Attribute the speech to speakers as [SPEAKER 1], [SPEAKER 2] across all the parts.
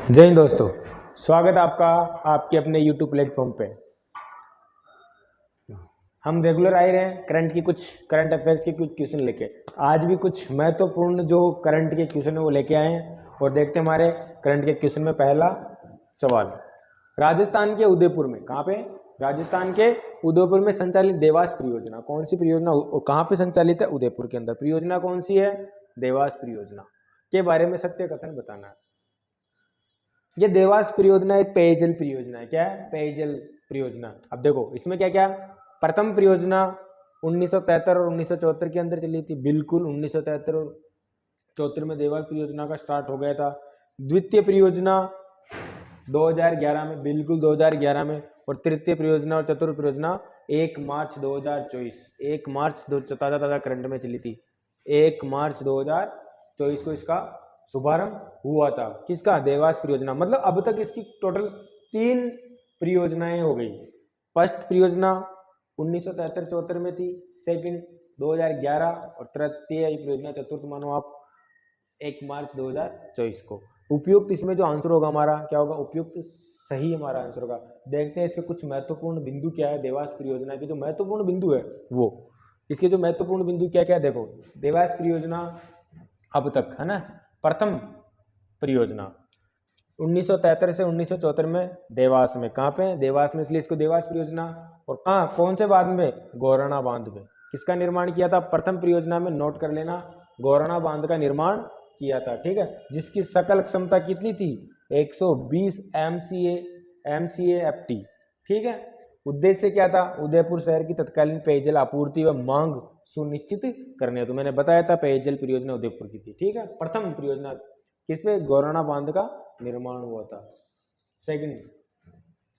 [SPEAKER 1] जय हिंद दोस्तों, स्वागत है आपका आपके अपने YouTube प्लेटफॉर्म पे। हम रेगुलर आए रहे हैं करंट अफेयर्स के कुछ क्वेश्चन लेके। आज भी कुछ महत्वपूर्ण जो करंट के क्वेश्चन है वो लेके आए हैं और देखते हैं हमारे करंट के क्वेश्चन में पहला सवाल। राजस्थान के उदयपुर में, कहाँ पे? राजस्थान के उदयपुर में संचालित देवास परियोजना, कौन सी परियोजना और कहाँ पे संचालित है? उदयपुर के अंदर। परियोजना कौन सी है? देवास परियोजना के बारे में सत्य कथन बताना है। ये देवास परियोजना एक पेयजल परियोजना है। क्या है? पेयजल परियोजना। अब देखो इसमें क्या क्या। प्रथम परियोजना 1973 और 1974 के अंदर चली थी। बिल्कुल 1973 और 74 में देवास परियोजना का स्टार्ट हो गया था। द्वितीय परियोजना 2011 में, बिल्कुल 2011 में। और तृतीय परियोजना और चतुर्थ परियोजना 1 मार्च 2024, 1 मार्च ताजा करंट में चली थी। 1 मार्च 2024 को इसका शुभारंभ हुआ था। किसका? देवास परियोजना। मतलब अब तक इसकी टोटल 3 परियोजनाएं हो गई। फर्स्ट परियोजना 1973-74 में थी, सेकंड 2011 और तृतीय परियोजना चतुर्थ मानो आप 1 मार्च 2024 को। उपयुक्त इसमें जो आंसर होगा हमारा क्या होगा? उपयुक्त सही हमारा आंसर होगा। देखते हैं इसके कुछ महत्वपूर्ण बिंदु क्या है। देवास परियोजना के जो महत्वपूर्ण बिंदु है वो, इसके जो महत्वपूर्ण बिंदु क्या क्या। देखो देवास परियोजना अब तक है ना, प्रथम परियोजना 1973 से 1974 में देवास में। कहाँ पे? देवास में, इसलिए इसको देवास परियोजना। और कहाँ, कौन से बांध में? गौराना बांध में। किसका निर्माण किया था? प्रथम परियोजना में, नोट कर लेना, गौराना बांध का निर्माण किया था। ठीक है, जिसकी सकल क्षमता कितनी थी? 120 MCAFT। ठीक है, उद्देश्य क्या था? उदयपुर शहर की तत्कालीन पेयजल आपूर्ति व मांग सुनिश्चित करने। तो मैंने बताया था पेयजल परियोजना उदयपुर की थी। ठीक है, प्रथम परियोजना किसपे? गौराना बांध का निर्माण हुआ था। सेकंड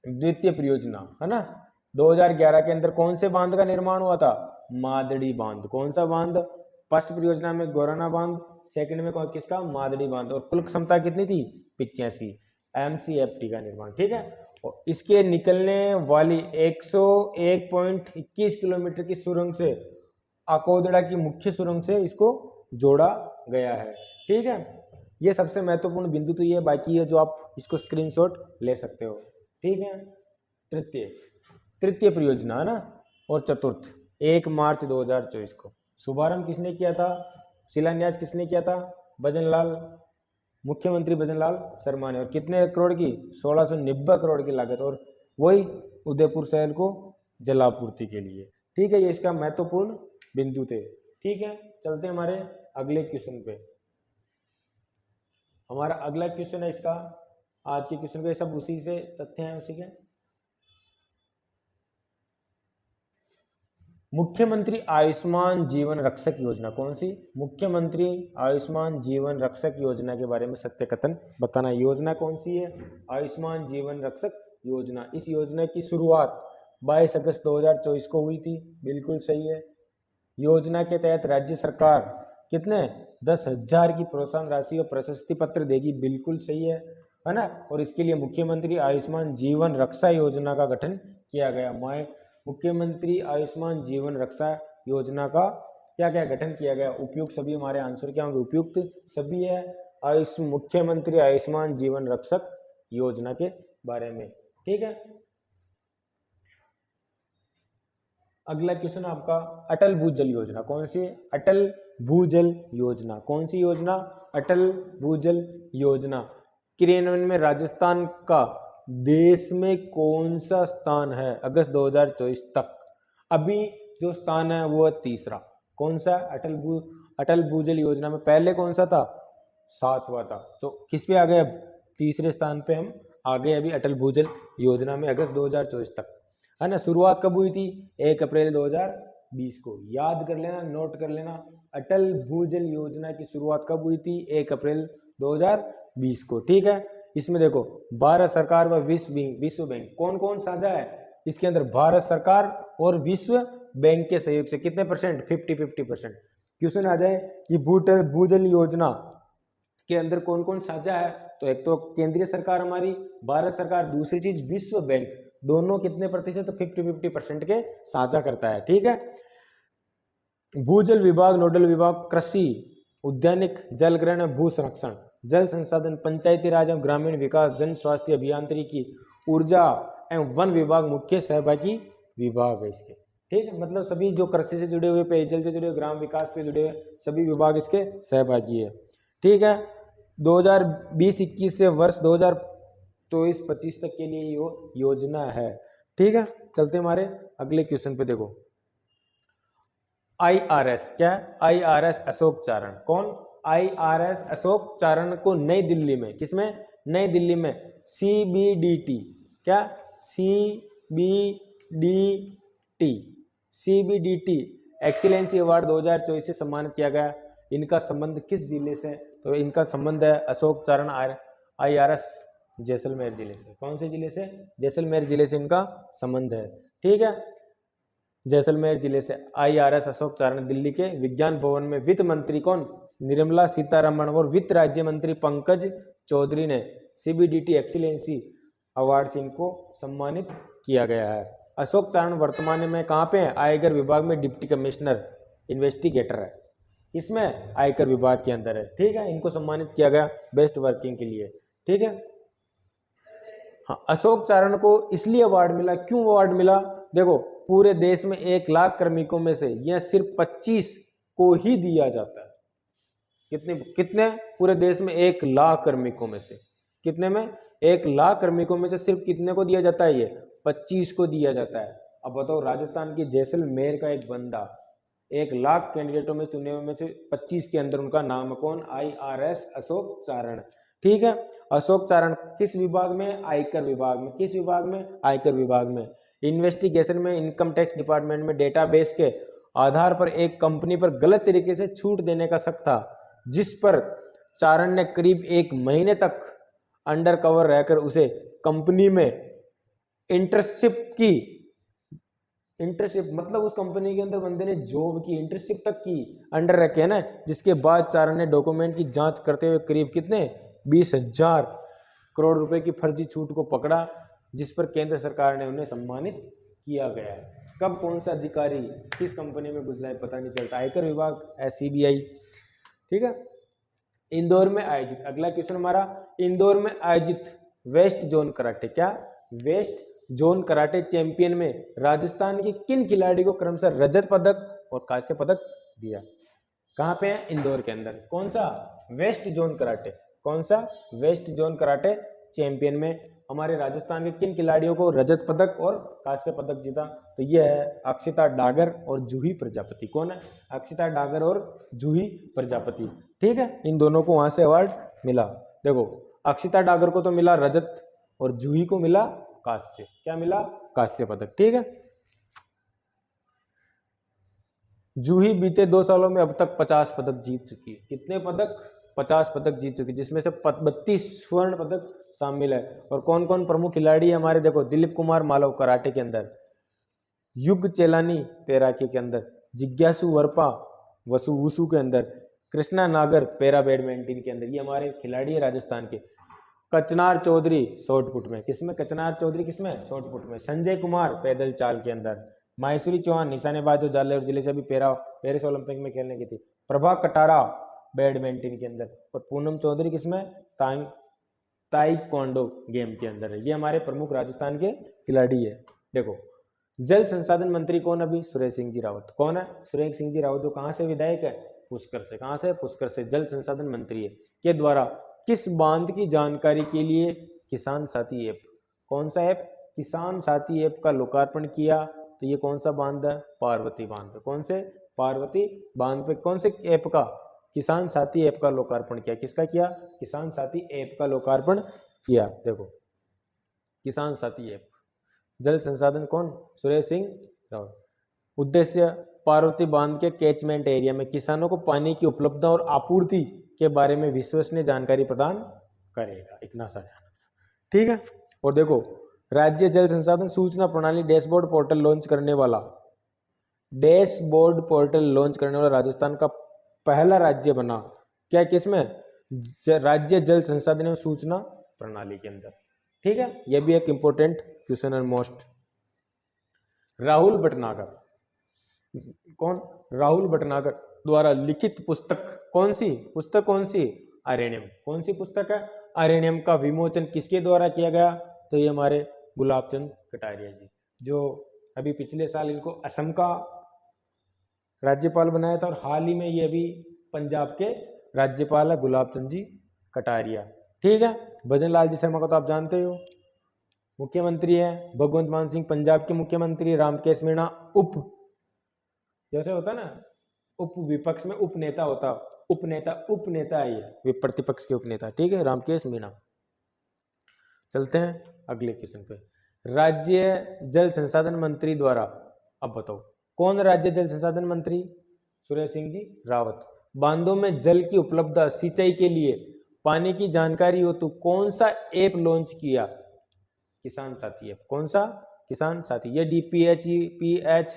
[SPEAKER 1] द्वितीय परियोजना है ना, 2011 के अंदर कौन से बांध का निर्माण हुआ था? मादड़ी बांध। कौन सा बांध? फर्स्ट परियोजना में गौराना बांध, सेकंड में किसका? मादड़ी बांध। और कुल क्षमता कितनी थी? 85 MCFT का निर्माण। ठीक है, और इसके निकलने वाली 101.21 किलोमीटर की सुरंग से, अकोदड़ा की मुख्य सुरंग से इसको जोड़ा गया है। ठीक है, ये सबसे महत्वपूर्ण बिंदु तो ये, बाकी है जो आप इसको स्क्रीनशॉट ले सकते हो। ठीक है, तृतीय परियोजना है ना, और चतुर्थ 1 मार्च 2024 को। शुभारंभ किसने किया था? शिलान्यास किसने किया था? भजनलाल, मुख्यमंत्री भजनलाल शर्मा ने। और कितने करोड़ की? 1690 करोड़ की लागत, और वही उदयपुर शहर को जलापूर्ति के लिए। ठीक है, ये इसका महत्वपूर्ण बिंदु थे। ठीक है, चलते हैं हमारे अगले क्वेश्चन पे। हमारा अगला क्वेश्चन है इसका, आज के क्वेश्चन के सब उसी से तथ्य हैं उसी के। मुख्यमंत्री आयुष्मान जीवन रक्षक योजना कौन सी? मुख्यमंत्री आयुष्मान जीवन रक्षक योजना के बारे में सत्य कथन बताना। योजना कौन सी है? आयुष्मान जीवन रक्षक योजना। इस योजना की शुरुआत 22 अगस्त 2024 को हुई थी। बिल्कुल सही है। योजना के तहत राज्य सरकार कितने? 10,000 की प्रोत्साहन राशि और प्रशस्ति पत्र देगी। बिल्कुल सही है ना। और इसके लिए मुख्यमंत्री आयुष्मान जीवन रक्षा योजना का गठन किया गया। मुख्यमंत्री आयुष्मान जीवन रक्षा योजना का क्या क्या गठन किया गया? उपयुक्त सभी हमारे आंसर क्या होंगे? उपयुक्त सभी है मुख्यमंत्री आयुष्मान जीवन रक्षक योजना के बारे में। ठीक है, अगला क्वेश्चन आपका, अटल भूजल योजना कौन सी? अटल भूजल योजना कौन सी योजना? अटल भूजल योजना क्रियान्वयन में राजस्थान का देश में कौन सा स्थान है अगस्त 2024 तक? अभी जो स्थान है वो है तीसरा। कौन सा? अटल भूजल योजना में पहले कौन सा था? 7वां था। तो किस पे आ गए? अब तीसरे स्थान पे हम आ गए अभी अटल भूजल योजना में अगस्त 2024 तक, है ना। शुरुआत कब हुई थी? 1 अप्रैल 2020 को। याद कर लेना, नोट कर लेना, अटल भूजल योजना की शुरुआत कब हुई थी? 1 अप्रैल 2020 को। ठीक है, इसमें देखो भारत सरकार व विश्व बैंक कौन कौन साझा है इसके अंदर? भारत सरकार और विश्व बैंक के सहयोग से। कितने परसेंट? 50-50%। क्वेश्चन आ जाए कि भूजल योजना के अंदर कौन कौन साझा है, तो एक तो केंद्रीय सरकार हमारी, भारत सरकार, दूसरी चीज विश्व बैंक, दोनों कितने प्रतिशत? 50-50% के साझा करता है। ठीक है, भूजल विभाग नोडल विभाग कृषि, उद्यानिक, जल ग्रहण, भू संरक्षण, जल संसाधन, पंचायती राज एवं ग्रामीण विकास, जन स्वास्थ्य अभियांत्रिकी, ऊर्जा एवं वन विभाग मुख्य सहभागी विभाग है इसके। ठीक है, मतलब सभी जो कृषि से जुड़े हुए, पेयजल से जुड़े हुए, ग्राम विकास से जुड़े हुए सभी विभाग इसके सहभागी है। ठीक है, 2020-21 से वर्ष 2024-25 तक के लिए योजना है। ठीक है, चलते हमारे अगले क्वेश्चन पे। देखो IRS क्या, IRS अशोक चारण, कौन, IRS अशोक चारण को नई दिल्ली में, किसमें, नई दिल्ली में CBDT क्या, CBDT एक्सीलेंसी अवार्ड 2024 से सम्मानित किया गया। इनका संबंध किस जिले से, तो इनका संबंध है अशोक चारण IRS जैसलमेर जिले से। कौन से जिले से, जैसलमेर जिले से इनका संबंध है। ठीक है, जैसलमेर जिले से IRS अशोक चारण दिल्ली के विज्ञान भवन में वित्त मंत्री कौन, निर्मला सीतारमण और वित्त राज्य मंत्री पंकज चौधरी ने CBDT एक्सीलेंसी अवार्ड से इनको सम्मानित किया गया है। अशोक चारण वर्तमान में कहाँ पे है, आयकर विभाग में डिप्टी कमिश्नर इन्वेस्टिगेटर है, इसमें आयकर विभाग के अंदर है। ठीक है, इनको सम्मानित किया गया बेस्ट वर्किंग के लिए। ठीक है, हाँ, अशोक चारण को इसलिए अवार्ड मिला, क्यों अवार्ड मिला, देखो पूरे देश में 1 लाख कार्मिकों में से यह सिर्फ 25 को ही दिया जाता है। कितने पूरे देश में 1 लाख कार्मिकों में से, कितने में, 1 लाख कार्मिकों में से सिर्फ कितने को दिया जाता है, ये 25 को दिया जाता है। अब बताओ, राजस्थान की जैसलमेर का एक बंदा 1 लाख कैंडिडेटों में चुने हुए में से 25 के अंदर उनका नाम कौन, IRS अशोक चारण। ठीक है, अशोक चारण किस विभाग में, आयकर विभाग में, किस विभाग में, आयकर विभाग में। इन्वेस्टिगेशन में इनकम टैक्स डिपार्टमेंट में डेटाबेस के आधार पर एक कंपनी पर गलत तरीके से छूट देने का शक था, जिस पर चारण ने करीब 1 महीने तक अंडर कवर रहकर उसे कंपनी में इंटर्नशिप की, इंटर्नशिप मतलब उस कंपनी के अंदर बंदे ने जॉब की, इंटर्नशिप तक की, अंडर रखे है ना। जिसके बाद चारण ने डॉक्यूमेंट की जांच करते हुए करीब कितने 20,000 करोड़ रुपए की फर्जी छूट को पकड़ा, जिस पर केंद्र सरकार ने उन्हें सम्मानित किया गया है। कब कौन सा अधिकारी किस कंपनी में घुस जाए पता नहीं चलता, आयकर विभाग है, CBI। ठीक है, इंदौर में आयोजित, अगला क्वेश्चन हमारा, इंदौर में आयोजित वेस्ट जोन कराटे, क्या, वेस्ट जोन कराटे चैंपियन में राजस्थान के किन खिलाड़ी को क्रमशः रजत पदक और कांस्य पदक दिया। कहाँ पे है, इंदौर के अंदर। कौन सा, वेस्ट जोन कराटे, कौन सा, वेस्ट जोन कराटे चैंपियन में हमारे राजस्थान के किन खिलाड़ियों को रजत पदक और कांस्य पदक जीता, तो यह है अक्षिता डागर और जूही प्रजापति। कौन है, अक्षिता डागर और जूही प्रजापति। ठीक है, इन दोनों को वहां से अवार्ड मिला। देखो अक्षिता डागर को तो मिला रजत और जूही को मिला कांस्य, क्या मिला, कांस्य पदक। ठीक है, जूही बीते 2 सालों में अब तक 50 पदक जीत चुकी है। कितने पदक, 50 पदक जीत चुकी, जिसमें से 32 स्वर्ण पदक शामिल है। और कौन कौन प्रमुख खिलाड़ी है हमारे, देखो दिलीप कुमार मालव कराटे के अंदर, युग चेलानी तैराकी के अंदर, जिज्ञासु वरपा वसु के अंदर, कृष्णा नागर पैरा बैडमिंटन के अंदर, ये हमारे खिलाड़ी है राजस्थान के। कचनार चौधरी शॉर्टपुट में, किसमें, कचनार चौधरी किसमें, शॉर्टपुट में। संजय कुमार पैदल चाल के अंदर। माहेश्वरी चौहान निशानेबाज जो जालौर जिले से अभी पेरिस ओलंपिक में खेलने की थी। प्रभा कटारा बैडमिंटन के अंदर। और पूनम चौधरी किसमें, ताइक्वांडो गेम के अंदर है। ये हमारे प्रमुख राजस्थान के खिलाड़ी है। देखो जल संसाधन मंत्री कौन, अभी सुरेश सिंह जी रावत। कौन है, सुरेश सिंह जी रावत, जो कहाँ से विधायक है, पुष्कर से। कहाँ से, पुष्कर से जल संसाधन मंत्री है। के द्वारा किस बांध की जानकारी के लिए किसान साथी ऐप, कौन सा ऐप, किसान साथी ऐप का लोकार्पण किया, तो ये कौन सा बांध है, पार्वती बांध पे। कौन से, पार्वती बांध पे। कौन से ऐप का, किसान साथी ऐप का लोकार्पण किया। किसका किया, किसान साथी ऐप का लोकार्पण किया। देखो किसान साथी ऐप, जल संसाधन कौन, सुरेश सिंह रावत। उद्देश्य पार्वती बांध के कैचमेंट एरिया में किसानों को पानी की उपलब्धता और आपूर्ति के बारे में विश्वसनीय जानकारी प्रदान करेगा, इतना सा। ठीक है, और देखो राज्य जल संसाधन सूचना प्रणाली डैशबोर्ड पोर्टल लॉन्च करने वाला, डैशबोर्ड पोर्टल लॉन्च करने वाला राजस्थान का पहला राज्य बना। क्या, किसमें, राज्य जल संसाधन एवं सूचना प्रणाली के अंदर। ठीक है, यह भी एक इंपॉर्टेंट क्वेश्चन है मोस्ट। राहुल भटनागर, कौन, राहुल भटनागर द्वारा लिखित पुस्तक, कौन सी पुस्तक, कौन सी, अरेण्यम। कौन सी पुस्तक है? अरेण्यम का विमोचन किसके द्वारा किया गया? तो ये हमारे गुलाबचंद कटारिया जी, जो अभी पिछले साल इनको असम का राज्यपाल बनाया था और हाल ही में ये अभी पंजाब के राज्यपाल है गुलाबचंद जी कटारिया। ठीक है। भजन लाल जी शर्मा को तो आप जानते हो, मुख्यमंत्री है। भगवंत मान सिंह पंजाब के मुख्यमंत्री। रामकेश मीणा उप, जैसे होता ना उप विपक्ष में उपनेता होता, उपनेता है ये प्रतिपक्ष के उपनेता। ठीक है, रामकेश मीणा। चलते हैं अगले क्वेश्चन पे। राज्य जल संसाधन मंत्री द्वारा, अब बताओ कौन राज्य जल संसाधन मंत्री? सुरेश सिंह जी रावत। बांधों में जल की उपलब्धता, सिंचाई के लिए पानी की जानकारी हो तो कौन सा ऐप लॉन्च किया? किसान साथी ऐप। कौन सा? किसान साथी। ये DPHED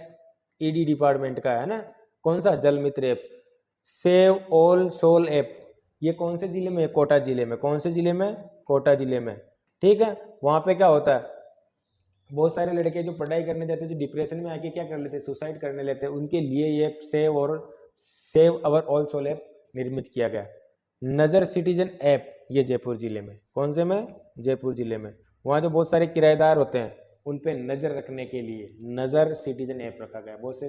[SPEAKER 1] डिपार्टमेंट का है ना। कौन सा? Jal Mitra app. Save all soul app, ये कौन से जिले में? कोटा जिले में। कौन से जिले में? कोटा जिले में। ठीक है। वहां पे क्या होता है, बहुत सारे लड़के जो पढ़ाई करने जाते हैं, जो डिप्रेशन में आके क्या कर लेते हैं, सुसाइड करने लेते हैं, उनके लिए ये save our all soul app निर्मित किया गया। नजर सिटीजन ऐप, ये जयपुर जिले में। कौन से में? जयपुर जिले में। वहाँ जो बहुत सारे किराएदार होते हैं उन पे नजर रखने के लिए नजर सिटीजन ऐप रखा गया। बहुत से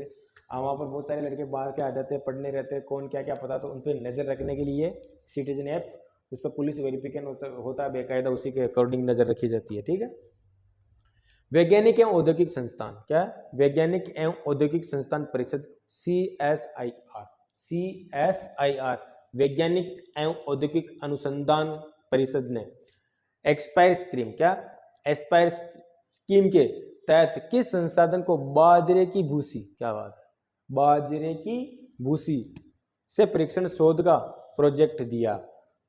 [SPEAKER 1] वहाँ पर बहुत सारे लड़के बाहर के आ जाते हैं, पढ़ने रहते हैं, कौन क्या क्या पता, तो उन पे नजर रखने के लिए सिटीजन ऐप, उस पर पुलिस वेरिफिकेशन होता है बेकायदा, उसी के अकॉर्डिंग नजर रखी जाती है। ठीक है। वैज्ञानिक एवं औद्योगिक संस्थान, क्या है? वैज्ञानिक एवं औद्योगिक संस्थान परिषद, CSIR, वैज्ञानिक एवं औद्योगिक अनुसंधान परिषद ने एक्सपायर स्कीम, क्या? एक्सपायर स्कीम के तहत किस संसाधन को बाजरे की भूसी, क्या बात है, बाजरे की भूसी से परीक्षण शोध का प्रोजेक्ट दिया?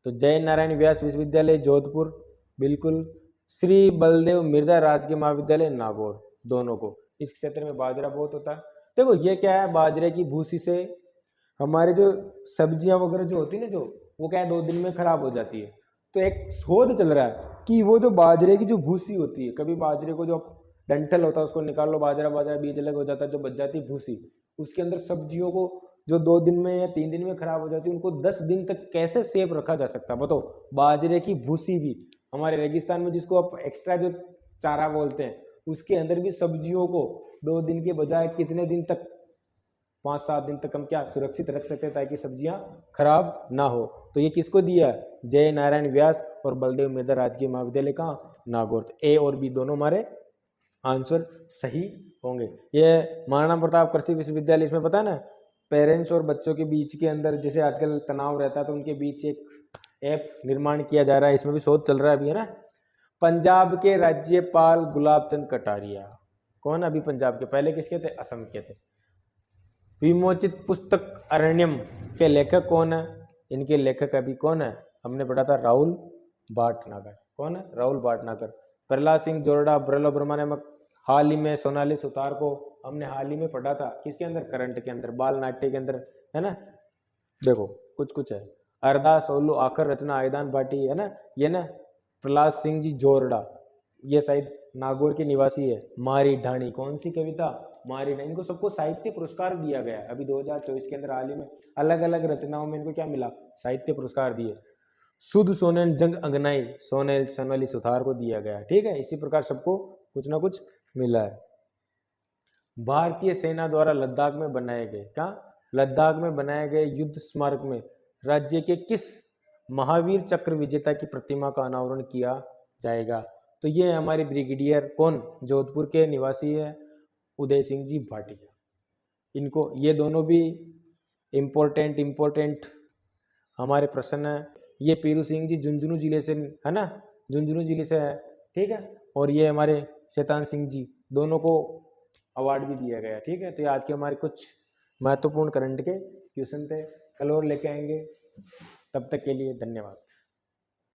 [SPEAKER 1] तो जय नारायण व्यास विश्वविद्यालय जोधपुर, बिल्कुल। श्री बलदेव मृदा राजकीय महाविद्यालय नागौर, दोनों को। इस क्षेत्र में बाजरा बहुत होता है। देखो ये क्या है, बाजरे की भूसी से हमारे जो सब्जियां वगैरह जो होती है ना, जो वो क्या है 2 दिन में खराब हो जाती है। तो एक शोध चल रहा है कि वो जो बाजरे की जो भूसी होती है, कभी बाजरे को जो डंठल होता है उसको निकाल लो, बाजरा बीज अलग हो जाता है, जो बच जाती है भूसी, उसके अंदर सब्जियों को जो 2 दिन में या 3 दिन में खराब हो जाती है, उनको 10 दिन तक कैसे सेफ रखा जा सकता है? बताओ। बाजरे की भूसी भी हमारे रेगिस्तान में, जिसको आप एक्स्ट्रा जो चारा बोलते हैं, उसके अंदर भी सब्जियों को 2 दिन के बजाय कितने दिन तक, 5-7 दिन तक हम क्या सुरक्षित रख सकते हैं ताकि सब्जियां खराब ना हो? तो ये किसको दिया? जय नारायण व्यास और बलदेव मृदा राजकीय महाविद्यालय का नागौर। ए और बी दोनों हमारे आंसर सही होंगे। ये महाराणा प्रताप कृषि विश्वविद्यालय, इसमें पता है ना, पेरेंट्स और बच्चों के बीच के अंदर जैसे आजकल तनाव रहता है, तो उनके बीच एक ऐप निर्माण किया जा रहा है, इसमें भी शोध चल रहा है अभी, है ना। पंजाब के राज्यपाल गुलाबचंद कटारिया, कौन? अभी पंजाब के, पहले किसके थे? असम के थे। विमोचित पुस्तक अरण्यम के लेखक कौन है? इनके लेखक अभी कौन है? हमने पढ़ा था राहुल भाटनागर। कौन है? राहुल भाटनागर। प्रहलाद सिंह जोरडा, ब्रलो ब्रह्मा ने हाल ही में सोनाली सुतार को हमने हाल ही में पढ़ा था, किसके अंदर? करंट के अंदर, बाल नाट्य के अंदर, है ना। देखो कुछ है। अरदास ओलू आखर रचना आयदान भाटी, है ना, ये ना प्रहलाद सिंह जी जोरडा, ये शायद नागौर के निवासी है। मारी ढाणी, कौन सी कविता? मारी ढाणी। इनको सबको साहित्य पुरस्कार दिया गया अभी 2024 के अंदर हाल ही में, अलग अलग रचनाओं में इनको क्या मिला? साहित्य पुरस्कार दिए। सुध सोनेन जंग अंगनाई सोनाली सुतार को दिया गया। ठीक है, इसी प्रकार सबको कुछ ना कुछ मिला है। भारतीय सेना द्वारा लद्दाख में बनाए गए, क्या? लद्दाख में बनाए गए युद्ध स्मारक में राज्य के किस महावीर चक्र विजेता की प्रतिमा का अनावरण किया जाएगा? तो ये हमारे ब्रिगेडियर कौन? जोधपुर के निवासी है उदय सिंह जी भाटिया। इनको, ये दोनों भी इम्पोर्टेंट हमारे प्रश्न है। ये पीरू सिंह जी झुंझुनू जिले से, है ना, झुंझुनू जिले से है। ठीक है, और ये हमारे शैतान सिंह जी, दोनों को अवार्ड भी दिया गया। ठीक है, तो ये आज के हमारे कुछ महत्वपूर्ण करंट के क्वेश्चन थे। कल और लेके आएंगे, तब तक के लिए धन्यवाद।